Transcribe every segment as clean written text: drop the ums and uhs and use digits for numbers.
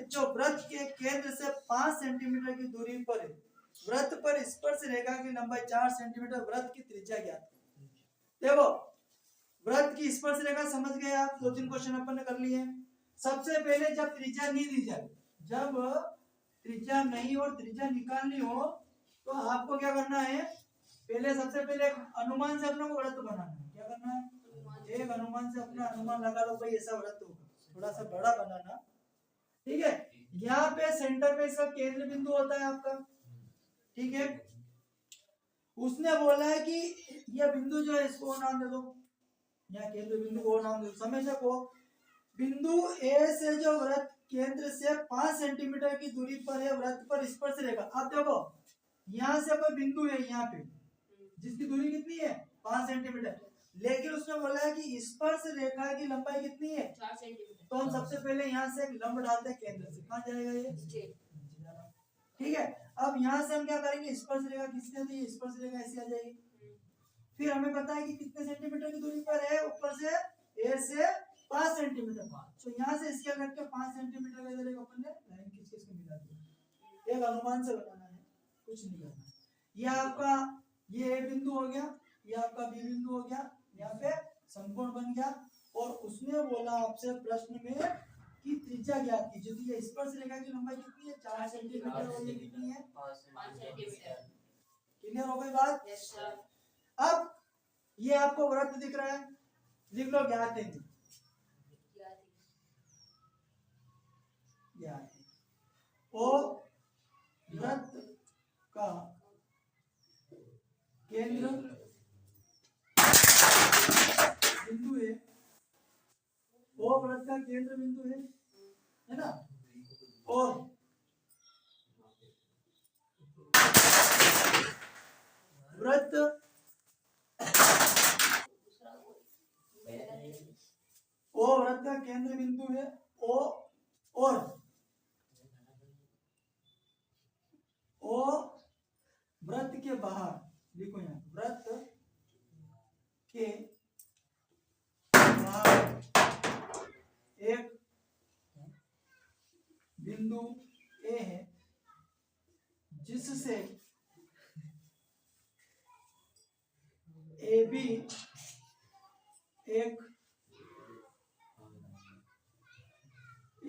जो वृत्त के केंद्र से 5 सेंटीमीटर की दूरी पर है, वृत्त पर स्पर्श रेखा की लंबाई 4 सेंटीमीटर, वृत्त की त्रिज्या ज्ञात। देखो वृत्त की स्पर्श रेखा समझ गए आप, 2-3 क्वेश्चन अपन ने कर लिए। सबसे पहले जब त्रिज्या नहीं दी जाए, जब त्रिज्या नहीं और त्रिज्या निकालनी हो तो आपको क्या करना है, पहले सबसे पहले अनुमान से अपने को वृत्त बनाना है। क्या करना है, एक अनुमान से अपना अनुमान लगा लो भाई ऐसा वृत्त होगा, थोड़ा सा बड़ा बनाना, ठीक है। यहाँ पे सेंटर पे इसका केंद्र बिंदु होता है आपका, ठीक है। उसने बोला है कि यह बिंदु जो है इसको नाम दे दो, यहाँ केंद्र बिंदु को नाम दे दो। समझ को बिंदु ए से जो वृत्त केंद्र से 5 सेंटीमीटर की दूरी पर है, वृत्त पर स्पर्श रेखा। आप देखो यहाँ से कोई बिंदु है यहाँ पे जिसकी दूरी कितनी है 5 सेंटीमीटर, लेकिन उसने बोला है कि स्पर्श रेखा की लंबाई कितनी है 4 सेंटीमीटर। तो हम सबसे पहले यहाँ से एक लंब डालते हैं केंद्र से, कहाँ जाएगा ये, ठीक है। अब यहाँ से हम क्या करेंगे, स्पर्श रेखा किसने दी, स्पर्श रेखा ऐसी आ जाएगी। फिर हमें पता है कि कितने सेंटीमीटर की दूरी पर है, ऊपर से ए से 5 सेंटीमीटर, तो यहाँ से इसके रख के 5 सेंटीमीटर का इधर एक अपन ने लाइन खींच के इसको मिला दिया। एक अनुमान से बनाना है, कुछ नहीं करना। ये आपका ये ए बिंदु हो गया, ये आपका बी बिंदु हो गया, यहाँ पे समकोण बन गया। और उसने बोला आपसे प्रश्न में कि त्रिज्या ज्ञात कीजिए, तो ये स्पर्श रेखा की लंबाई कितनी है 4 सेंटीमीटर और ये कितनी है 5 सेंटीमीटर। क्लियर हो गई बात। Yes sir. अब ये आपको वृत्त दिख रहा है, लिख लो ज्ञात है, ओ वृत्त का केंद्र बिंदु है, ओ वृत्त का केंद्र बिंदु है ना। और वृत्त ओ वृत्त का केंद्र बिंदु है ओ, और वृत्त के बाहर लिखो, यहाँ वृत्त के बाहर एक बिंदु ए है जिससे ए बी एक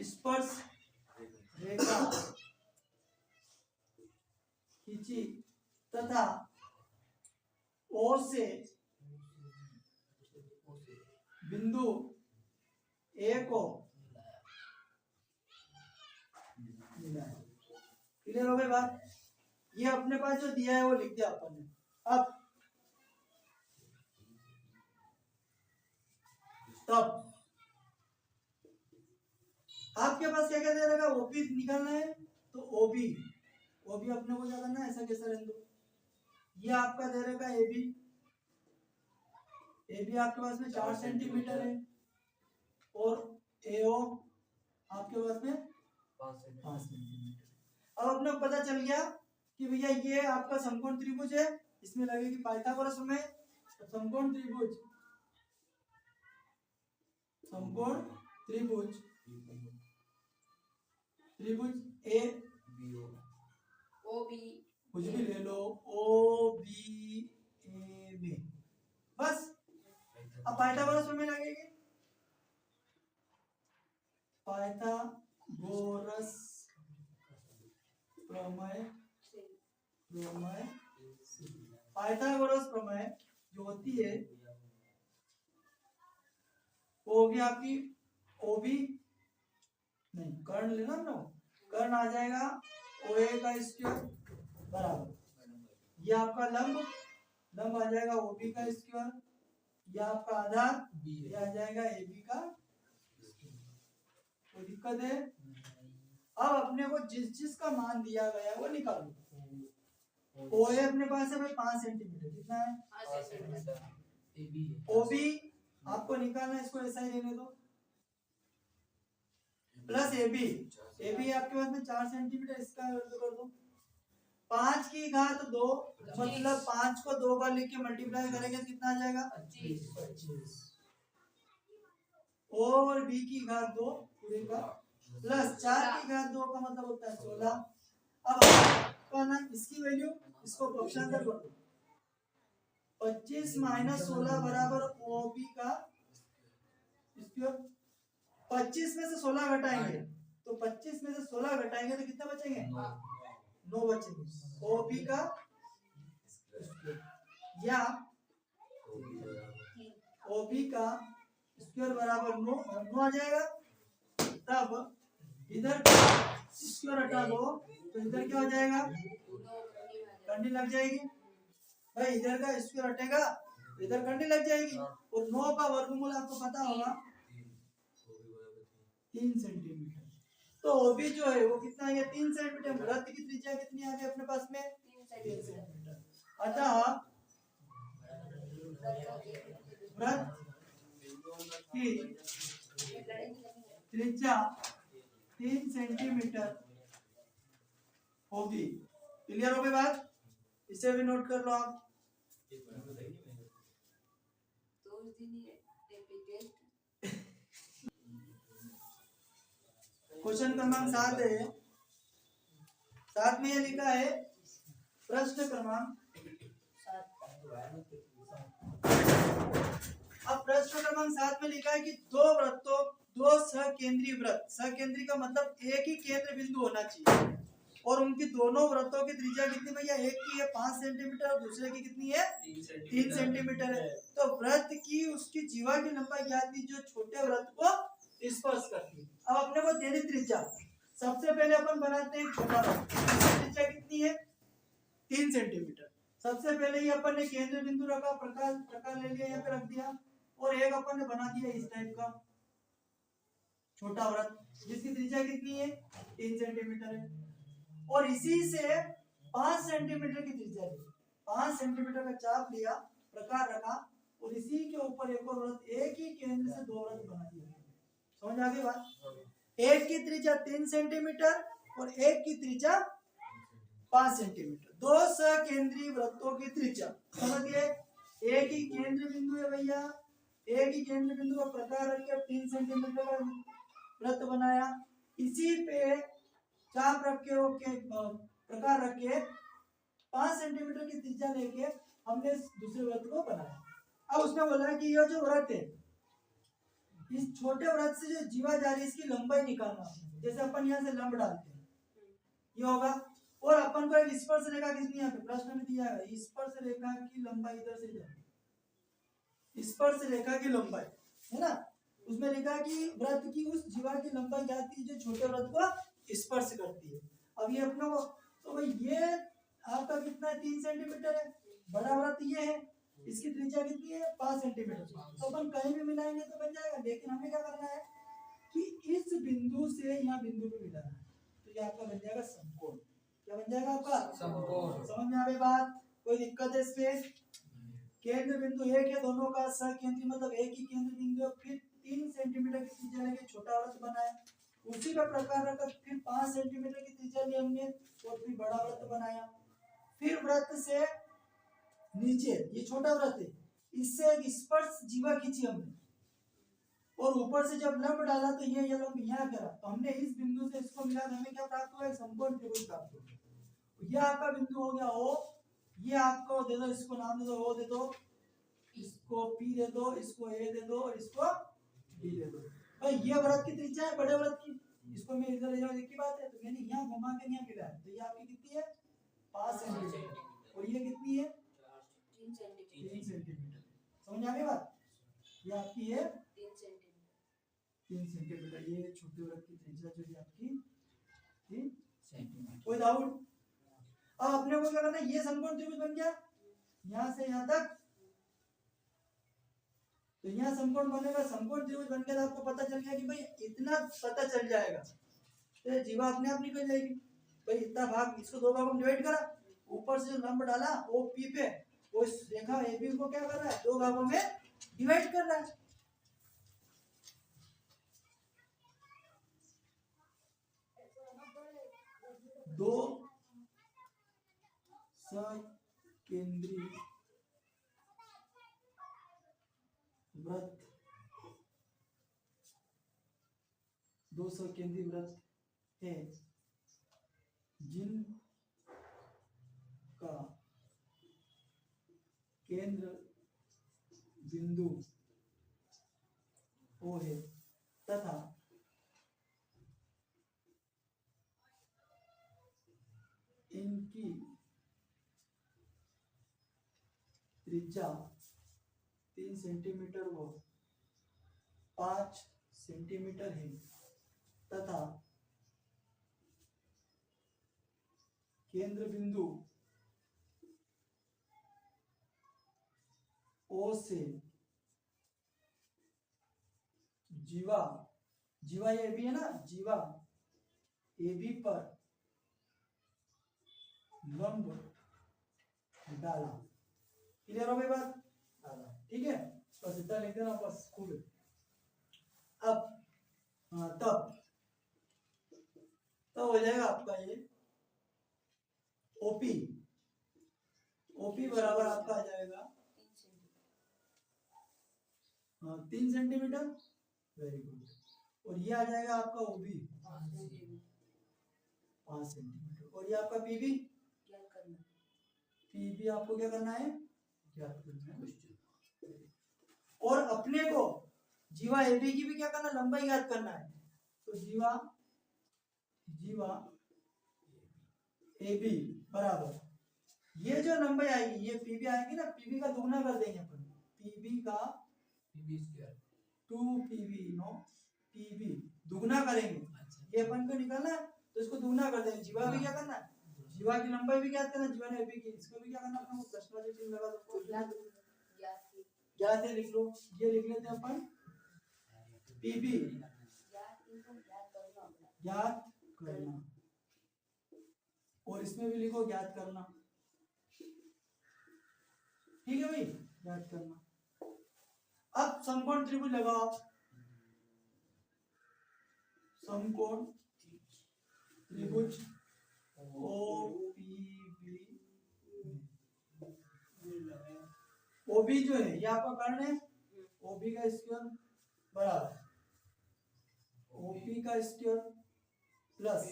स्पर्श रेखा खींची तथा ओ से बिंदु ए को मिलाया। क्लियर हो गई बात। ये अपने पास जो दिया है वो लिख दिया अपन ने। अब तब आपके पास क्या क्या दे रहेगा, ओबी निकालना है तो ओबी अपने को क्या करना है, ऐसा कैसा रहने दो। ये आपका दे रहेगा एबी आपके पास में 4 सेंटीमीटर है और एओ आपके पास में 5 सेंटीमीटर। अब अपने पता चल गया कि भैया ये आपका समकोण त्रिभुज है, इसमें लगेगी पाइथागोरस में। तो समकोण त्रिभुज ए ओबी कुछ भी ले लो, ओ बी ए बी, बस। अब पाइथागोरस में लगेगी, पाइथागोरस प्रमेय जो होती है वो होगी आपकी ओबी नहीं, कर्ण लेना ना, कर्ण आ जाएगा ओए का स्क्वायर बराबर, ये आपका लंब आ जाएगा ओबी का स्क्वायर, ये आपका आधार ये आ जाएगा एबी का। कोई दिक्कत है। अब अपने को जिस का मान दिया गया है वो निकालो। ओए अपने पास है 5 सेंटीमीटर, कितना है 5 सेंटीमीटर। ओबी आपको निकालना, इसको ऐसा ही रहने दो, प्लस एबी आपके पास में 4 सेंटीमीटर, इसका कर दो 5 की घात 2, मतलब 5 को 2 बार लिख के मल्टीप्लाई करेंगे तो कितना आ जाएगा 25। और बी की घात 2 पूरे का प्लस 4 की घात 2 का मतलब होता है 16। अब आपका ना इसकी वैल्यू इसको पक्षांतर कर दो, 25 माइनस 16 बराबर OB का स्क्वायर। 25 में से 16 घटाएंगे तो 25 में से 16 घटाएंगे तो कितना बचेंगे, 9 बचेंगे। OB का स्क्वायर या OB का स्क्वायर बराबर 9 आ जाएगा। तब इधर स्क्वायर हटा दो तो इधर क्या हो जाएगा, कंडी लग जाएगी। भाई इधर का स्क्वायर हटेगा इधर कंडी लग जाएगी। और 9 का वर्गमूल आपको पता होगा 3 सेंटीमीटर। तो OB जो है वो कितना है, 3 सेंटीमीटर। वृत्त की त्रिज्या कितनी आ गई अपने पास में, 3 सेंटीमीटर। अतः वृत्त की त्रिज्या 3 सेंटीमीटर होगी। क्लियर हो गई बात, इसे भी नोट कर लो आप। क्वेश्चन क्रमांक 7 है, 7 में ये लिखा है प्रश्न क्रमांक। अब प्रश्न क्रमांक 7 में लिखा है कि दो सकेंद्रीय वृत्त, सकेंद्रीय का मतलब एक ही केंद्र बिंदु होना चाहिए, और उनकी दोनों वृत्तों की त्रिज्या कितनी भैया, एक की है 5 सेंटीमीटर और दूसरे की कितनी है 3 सेंटीमीटर है। तो वृत्त की उसकी जीवा की लंबाई ज्ञात थी जो छोटे वृत्त को स्पर्श करती है। अब अपने को देनी त्रिज्या, सबसे पहले अपन बनाते हैं छोटा वृत्त, त्रिज्या कितनी है 3 सेंटीमीटर। सबसे पहले ही अपन ने केंद्र बिंदु रखा, प्रकार ले लिया, यहाँ पे रख दिया, और एक अपन ने बना दिया इस टाइप का छोटा वृत्त जिसकी त्रिज्या कितनी है 3 सेंटीमीटर है। और इसी से 5 सेंटीमीटर की त्रिज्या ली, 5 सेंटीमीटर का चाप लिया, प्रकार रखा, और इसी के ऊपर एक और वृत्त, एक ही केंद्र से 2 वृत्त बना दिया। समझ आ गई बात, एक की त्रिज्या 3 सेंटीमीटर और एक की त्रिज्या 5 सेंटीमीटर, 2 सकेंद्रीय वृत्तों की त्रिज्या। समझिए एक ही केंद्र बिंदु है भैया, एक ही केंद्र बिंदु का प्रकार रख के 3 सेंटीमीटर का वृत्त बनाया, इसी पे चाप रख के प्रकार रख के 5 सेंटीमीटर की त्रिज्या लेके हमने दूसरे वृत्त को बनाया। अब उसने बोला कि ये जो वृत्त है, इस छोटे वृत्त से जो जीवा जा रही है इसकी लंबाई निकालना। जैसे अपन यहाँ से लंब डालते हैं, ये होगा, और अपन को एक स्पर्श रेखा कितनी है प्रश्न में दिया है, स्पर्श रेखा की लंबाई इधर से इधर, स्पर्श रेखा की लंबाई है ना, उसमें लिखा कि वृत्त की उस जीवा की लंबाई क्या आती है जो छोटे वृत्त को स्पर्श करती है। अब ये अपना को, तो भाई ये आपका कितना है 3 सेंटीमीटर है, बड़ा वृत्त ये है, इसकी त्रिज्या कितनी है 5 सेंटीमीटर। तो अपन कहीं भी मिलाएंगे तो बन जाएगा, लेकिन हमें क्या करना है कि इस बिंदु से यहाँ बिंदु पे मिलाना है, तो ये आपका बन जाएगा समकोण। क्या बन जाएगा आपका समकोण। समझ में आ गई बात, कोई दिक्कत है इसमें? केंद्र बिंदु एक है, दोनों का सकेंद्रीय मतलब एक ही केंद्र बिंदु है, फिर 3 सेंटीमीटर की त्रिज्या लेके छोटा वृत्त बनाया, उसी का प्रकार रखा, फिर 5 सेंटीमीटर की त्रिज्या ली हमने और फिर बड़ा वृत्त बनाया। फिर वृत्त से नीचे ये छोटा वृत्त है, इससे एक स्पर्श जीवा खींची हमने, और ऊपर से जब लंब डाला तो ये लंब यहाँ करा, तो हमने इस बिंदु से इसको मिला, हमें क्या प्राप्त हुआ, समकोण त्रिभुज प्राप्त हुआ। यह आपका बिंदु हो गया O, ये आपको दे दो, इसको नाम दे दो O दे दो, इसको P दे दो, इसको A दे दो, और इसको B दे दो। भाई ये वृत्त की त्रिज्या है बड़े वृत्त की, इसको मैं इधर ले जाऊं, एक ही बात है, तो मैंने यहाँ घुमा के यहाँ मिला है, तो ये आपकी कितनी है 5 सेंटीमीटर, और ये कितनी है 3 सेंटीमीटर। समझ आ गई बात, ये आपकी है 3 सेंटीमीटर, ये छोटे वृत्त की त्रिज्या जो है आपकी 3 सेंटीमीटर। कोई डाउट? अब अपने को क्या करना है, ये समकोण त्रिभुज बन गया यहाँ से यहाँ तक, तो यहाँ समकोण बनेगा, समकोण त्रिभुज बन गया, तो आपको पता चल गया कि भाई इतना पता चल जाएगा, तो जीवा अपने आप निकल जाएगी। भाई इतना भाग, इसको 2 भागों में डिवाइड करा, ऊपर से जो लंब डाला वो P पे, वो इस रेखा AB को क्या कर रहा है 2 भागों में डिवाइड कर रहा है। दो सकेंद्रीय वृत्त 200 केंद्रीय वृत्त है जिन का केंद्र बिंदु O है तथा इनकी त्रिज्या 3 सेंटीमीटर व 5 सेंटीमीटर है तथा केंद्र बिंदु O से जीवा जीवा ये भी है ना, जीवा AB पर लंब डाला। क्लियर हो गई बात? डाला, ठीक है। बस इतना लिख देना बस, खूब है। अब तब हो जाएगा आपका ये ओपी बराबर आपका आ जाएगा 3 सेंटीमीटर। Very good. और ये आ जाएगा आपका ओबी 5 सेंटीमीटर। और ये आपका पीबी आपको क्या करना है? ज्ञात करना है। और अपने को जीवा एबी की भी क्या करना, लंबाई ज्ञात करना है। तो जीवा एबी बराबर ये जो लंबाई आएगी ये पीबी आएगी ना, पीबी का दुगना कर देंगे अपन। पीबी का 2pb नो pb दुगना करेंगे। ये अपन को निकालना है तो इसको दुगना कर देंगे। जीवा भी क्या करना है, जीवा की लंबाई भी ज्ञात करना, जीवा ने एबी की, इसको भी क्या करना अपने को दशमलव चिन्ह लगा दो, ज्ञात है लिख लो। ये लिख लेते हैं अपन pb ज्ञात करना, और इसमें भी लिखो ज्ञात करना। ठीक है भाई, ज्ञात करना। अब समकोण त्रिभुज लगाओ। समकोण त्रिभुज ओबी जो है ये आपका कर्ण है। ओबी का स्क्वायर बराबर ओपी का स्क्वायर प्लस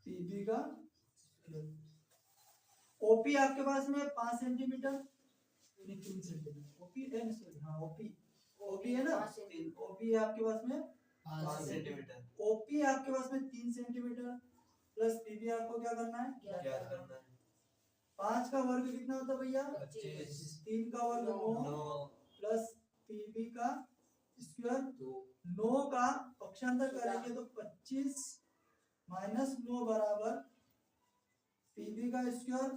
पीबी का स्क्वायर। ओपी आपके पास में 5 सेंटीमीटर, 3 सेंटीमीटर। ओपी एन सॉरी, हाँ ओपी है ना, ओपी है आपके पास में 5 सेंटीमीटर। ओपी आपके पास में 3 सेंटीमीटर प्लस पीबी आपको क्या करना है, ज्ञात करना है। 5 का वर्ग कितना होता है भैया, 25। 3 का वर्ग 9 प्लस पीबी का स्क्वायर 9 का पक्षांतर करेंगे तो 25 माइनस 9 बराबर पीबी का स्क्वायर।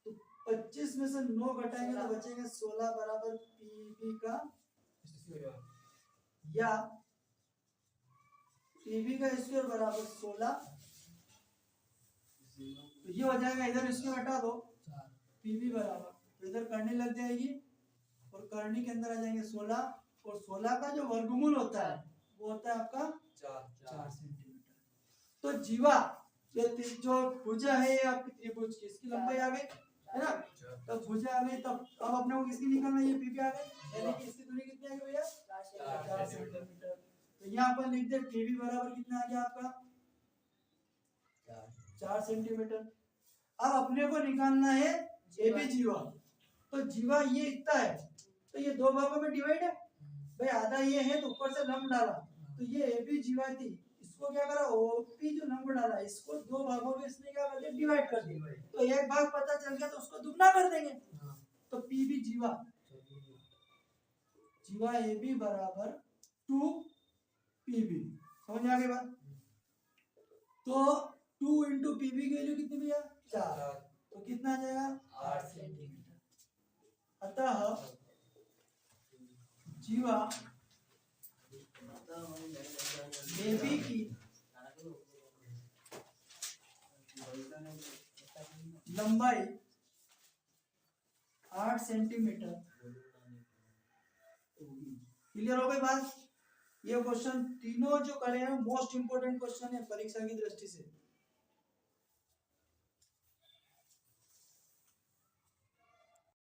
तो 25 में से 9 घटाएंगे तो बचेंगे 16 बराबर पीबी का स्क्वायर, या पीबी का स्क्वायर बराबर 16। तो ये हो जाएगा, इधर इसको हटा दो, पीबी बराबर तो इधर करनी लग जाएगी और करनी के अंदर आ जाएंगे 16, और 16 का जो वर्गमूल होता है वो होता है आपका 4 सेंटीमीटर। तो जीवा ये जो भुजा है आपकी त्रिभुज की, इसकी लंबाई आ गई है ना, तब भुजा आ गई। तब अब अपने को किसकी निकालना है, ये पीबी आ गई, यानी कि इसकी दूरी कितनी आ गई भैया, 4 सेंटीमीटर। तो यहाँ पर लिख दे पीबी बराबर कितना आ गया आपका 4 सेंटीमीटर। अब अपने को निकालना है एबी जीवा। तो जीवा ये इतना है तो ये दो भागों में डिवाइड है भाई, आधा ये है तो ऊपर से लंब डाला, तो ये एबी जीवा थी, इसको क्या करा ओपी जो लंब डाला इसको दो भागों में इसने क्या कर दिया, डिवाइड कर दिया। तो एक भाग पता चल गया तो उसको दुगना कर देंगे। तो पीबी जीवा एबी बराबर 2 पीबी, समझ आ गई बात। तो 2 इंटू पीबी की वैल्यू कितनी भैया 4, तो कितना आ जाएगा 8 सेंटीमीटर। अतः जीवा एबी की लंबाई 8 सेंटीमीटर। क्लियर हो गई बात। ये क्वेश्चन तीनों जो करे हैं मोस्ट इंपोर्टेंट क्वेश्चन है परीक्षा की दृष्टि से।